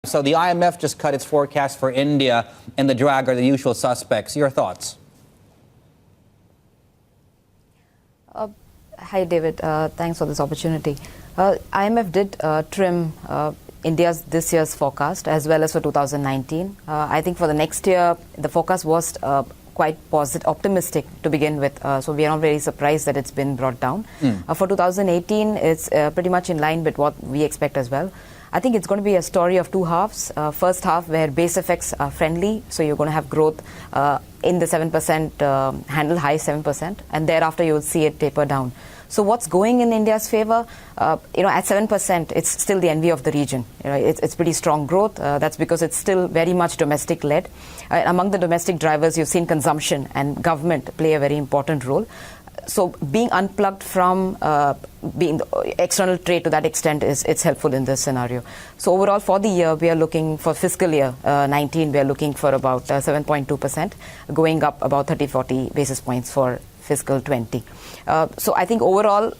So the IMF just cut its forecast for India, and the drag are the usual suspects. Your thoughts? Hi, David. Thanks for this opportunity. IMF did trim India's this year's forecast as well as for 2019. I think for the next year, the forecast was quite optimistic to begin with. So we are not very surprised that it's been brought down. For 2018, it's pretty much in line with what we expect as well. I think it's going to be a story of two halves. First half where base effects are friendly, so you're going to have growth in the 7% handle, high 7%, and thereafter you will see it taper down. So what's going in India's favor? At 7%, it's still the envy of the region. It's pretty strong growth. That's because it's still very much domestic-led. Among the domestic drivers, you've seen consumption and government play a very important role. So being unplugged from being the external trade to that extent it's helpful in this scenario. So overall for the year, we are looking for fiscal year 19, we are looking for about 7.2%, going up about 30-40 basis points for fiscal 20. So I think overall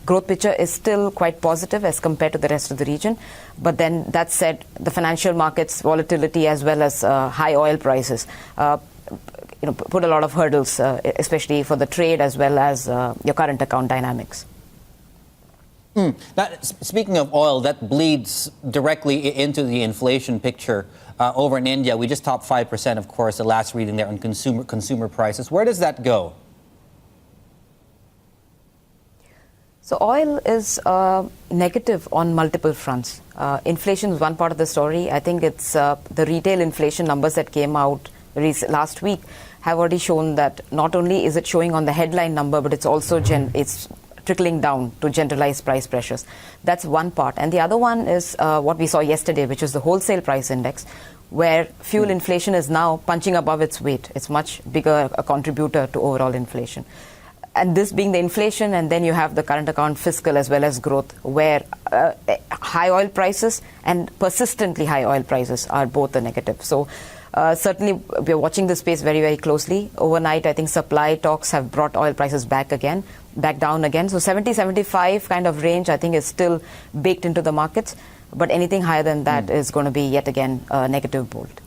growth picture is still quite positive as compared to the rest of the region. But then that said, the financial markets volatility as well as high oil prices put a lot of hurdles, especially for the trade as well as your current account dynamics. Now, speaking of oil, that bleeds directly into the inflation picture over in India. We just topped 5%, of course, the last reading there on consumer prices. Where does that go? So oil is negative on multiple fronts. Inflation is one part of the story. I think it's the retail inflation numbers that came out last week have already shown that not only is it showing on the headline number, but it's also it's trickling down to generalized price pressures. That's one part. And the other one is what we saw yesterday, which is the wholesale price index, where fuel inflation is now punching above its weight. It's much bigger a contributor to overall inflation. And this being the inflation, and then you have the current account fiscal as well as growth, where high oil prices and persistently high oil prices are both a negative. So certainly we're watching this space very, very closely. Overnight, I think supply talks have brought oil prices back down again. So 70-75 kind of range, I think, is still baked into the markets. But anything higher than that is going to be yet again a negative bolt.